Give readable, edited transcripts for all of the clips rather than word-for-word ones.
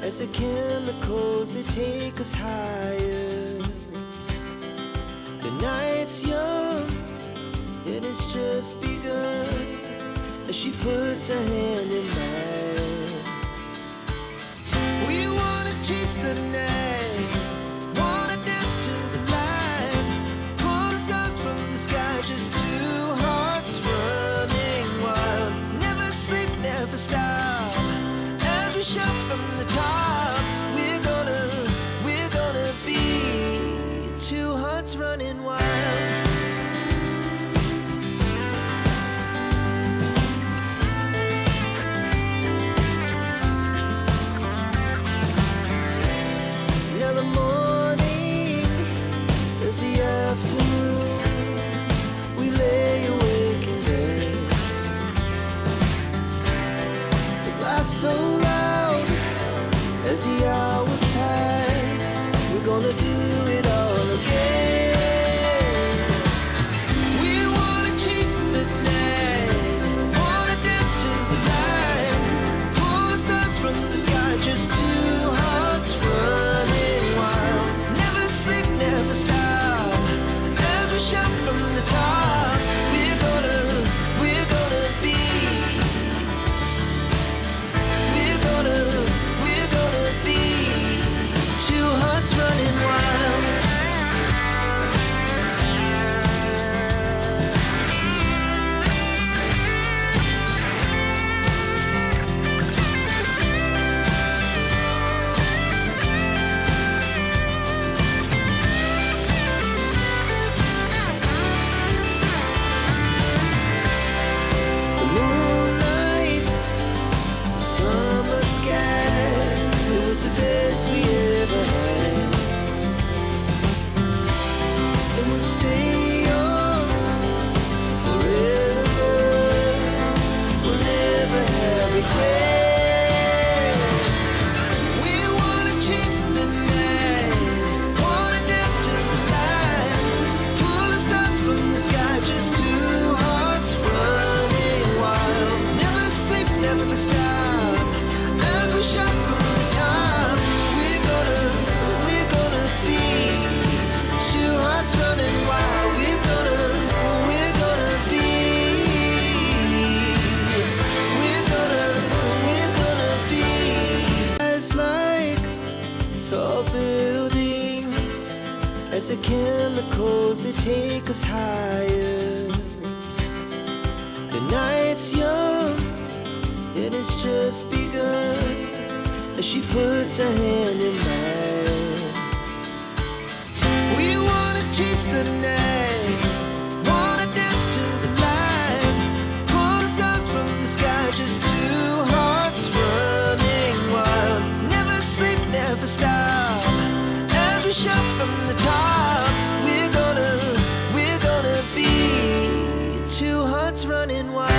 as the chemicals they take us higher. The night's young, it has just begun, as she puts her hand in mine. We wanna chase the night, wanna dance to the light, pull the stars from the sky, just two hearts running wild. Never sleep, never stop, as we shout from the top. We're gonna be two hearts running wild. Now the morning is the afternoon. We lay awake in bed. The laughs so loud as the hours pass. We're gonna do it all again. We wanna chase the night, wanna dance to the light, pull the stars from the sky, just two hearts running wild. Never sleep, never stop, as we shout from the top. We're gonna be, we're gonna be two hearts running wild. The moonlight, the summer sky, it was the best we ever had. And we'll stay young forever. We'll never have regrets. We wanna chase the night, wanna dance to the light, pull the stars from the sky, just two hearts running wild. Never sleep, never stop, as we shout from the top. We're gonna be two hearts running wild. We're gonna be, we're gonna be. As like tall buildings, as the chemicals they take us higher. The night's young, it has just begun, as she puts her hand in mine. We wanna chase the night, wanna dance to the light, pull the stars from the sky, just two hearts running wild. Never sleep, never stop, as we shout from the top. We're gonna be two hearts running wild.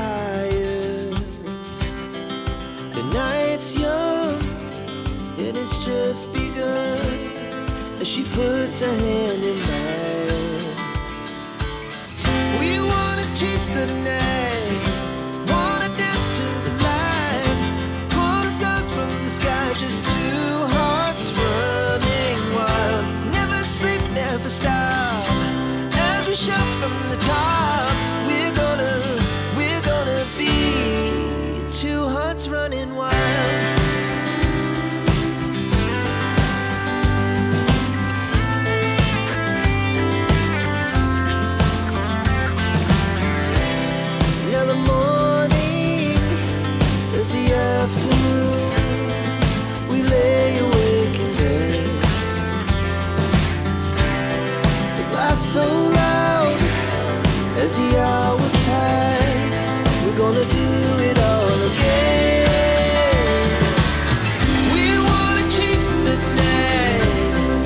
higher. The night's young, and it's just begun. As she puts her hand in mine, we wanna chase the night, wanna dance to the light, pull the stars from the sky, just two hearts running wild. Never sleep, never stop, as we shout from the top. We're gonna be two hearts running wild. Afternoon, we lay awake in bed. The laughs so loud as the hours pass. We're gonna do it all again. We wanna chase the night,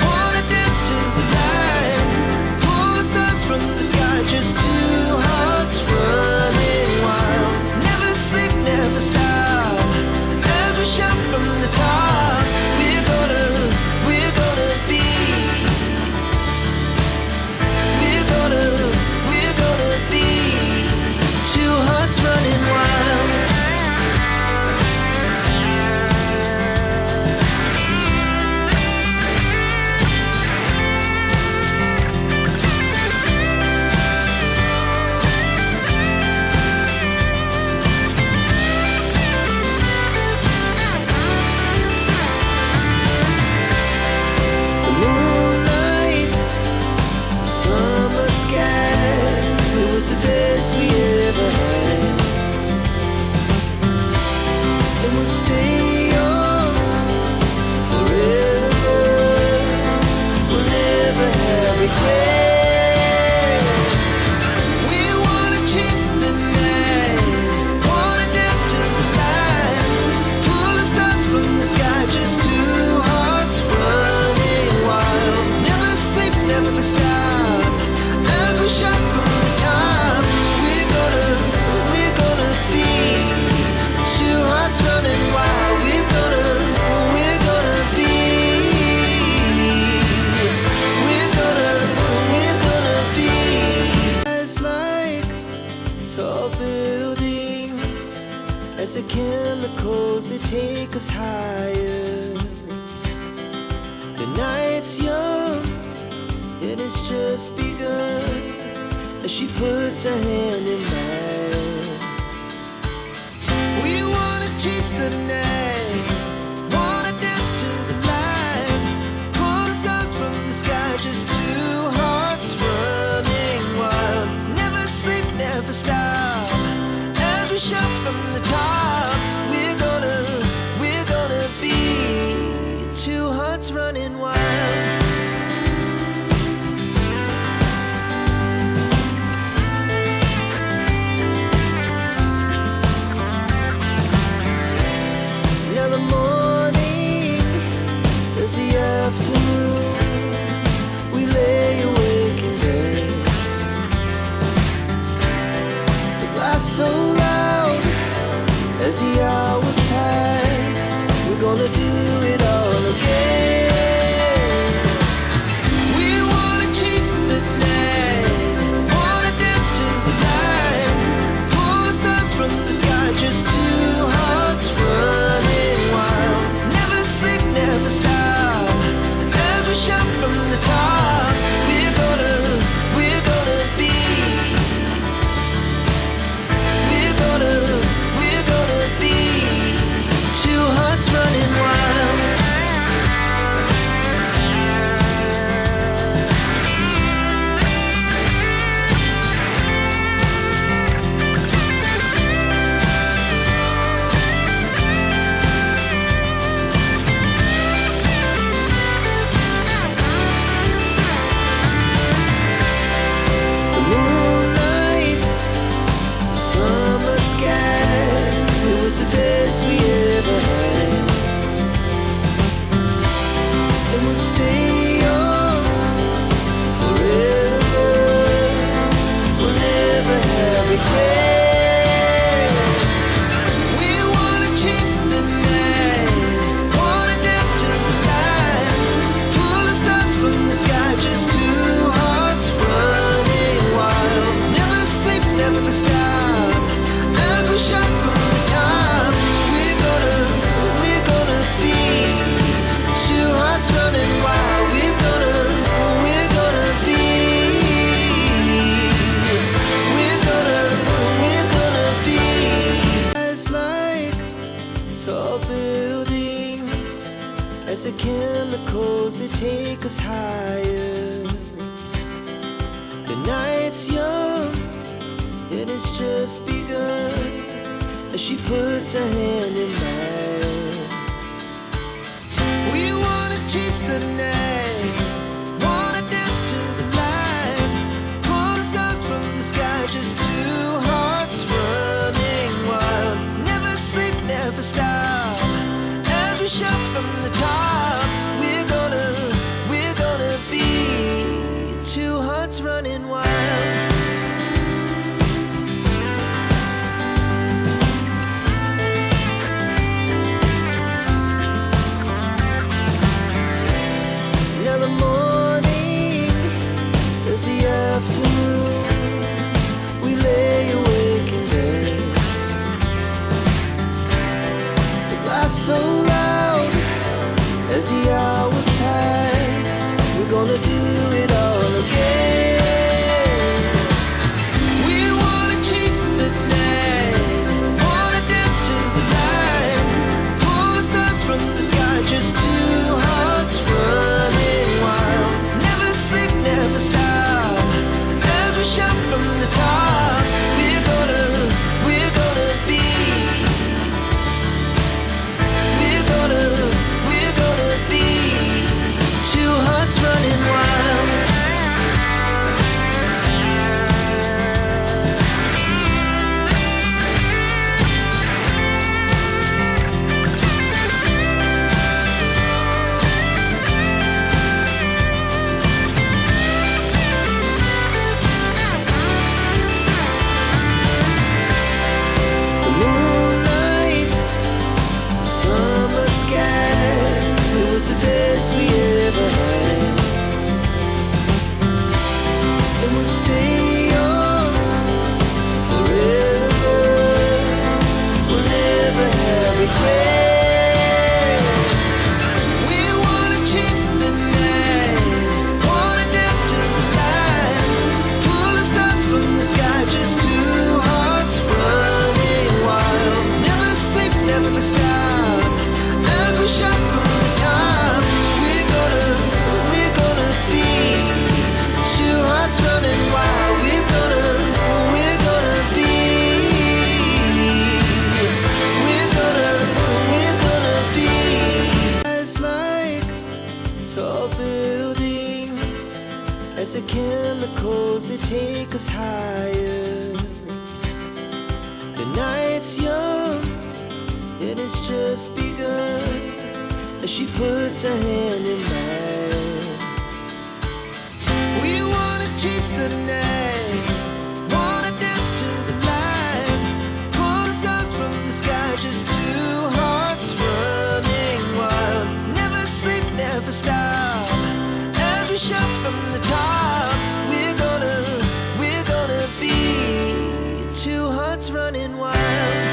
wanna dance to the light, pull the stars from the sky, just two hearts running wild. Never sleep, never stop, shout from the top. We're gonna be, we're gonna be two hearts running wild. The best we ever had, and we'll stay young forever. We'll never have regrets. We wanna chase the night, wanna dance to the light, pull the stars from the sky, just two hearts running wild. Never sleep, never stop, as we shout from the top. Running wild, we're gonna be, it's like tall buildings, as the chemicals they take us higher. The night's young, and it's just begun. As she puts her hand in mine, we wanna chase the night, wanna dance to the light, pull the stars from the sky, just two hearts running wild. Never sleep, never stop, as we shout from the top. We're gonna be two hearts running wild. Afternoon, we lay awake in bed. The laughs so loud as the hours pass. We're gonna do it all again. We wanna chase the night, wanna dance to the light, pull the stars from the sky, just two hearts running wild. Never sleep, never stop, shout from the top. We're gonna be, we're gonna be two hearts running wild. regret. chemicals that take us higher. The night's young, and it's just begun. As she puts her hand in mine, we wanna chase the night, wanna dance to the light, pull the stars from the sky, just two hearts running wild. Never sleep, never stop, as we shout from the top. We're gonna be two hearts running wild. Now the morning is the afternoon. We lay awake in bed. The laughs so loud as the hours pass. We're gonna do it all again. We wanna chase the night, wanna dance to the light, pull the stars from the sky, just two hearts running wild. Never sleep, never stop, as we shout from the top. We're gonna be, we're gonna be two hearts running wild. The moonlight, summer sky, it was the best we ever had. And we'll stay on forever. We'll never have regrets. We wanna chase the night, wanna dance to the light, pull the stars from the sky, just two hearts running wild. Never sleep, never stop, as we shout from the top. We're gonna be two hearts running wild. We're gonna be, we're gonna be. Eyes like tall buildings, as the chemicals that take us higher. The night's young, and it's just begun. As she puts her hand in mine, we wanna chase the night, wanna dance to the light, pull the stars from the sky, just two hearts running wild. Never sleep, never stop, as we shout from the top. We're gonna be two hearts running wild.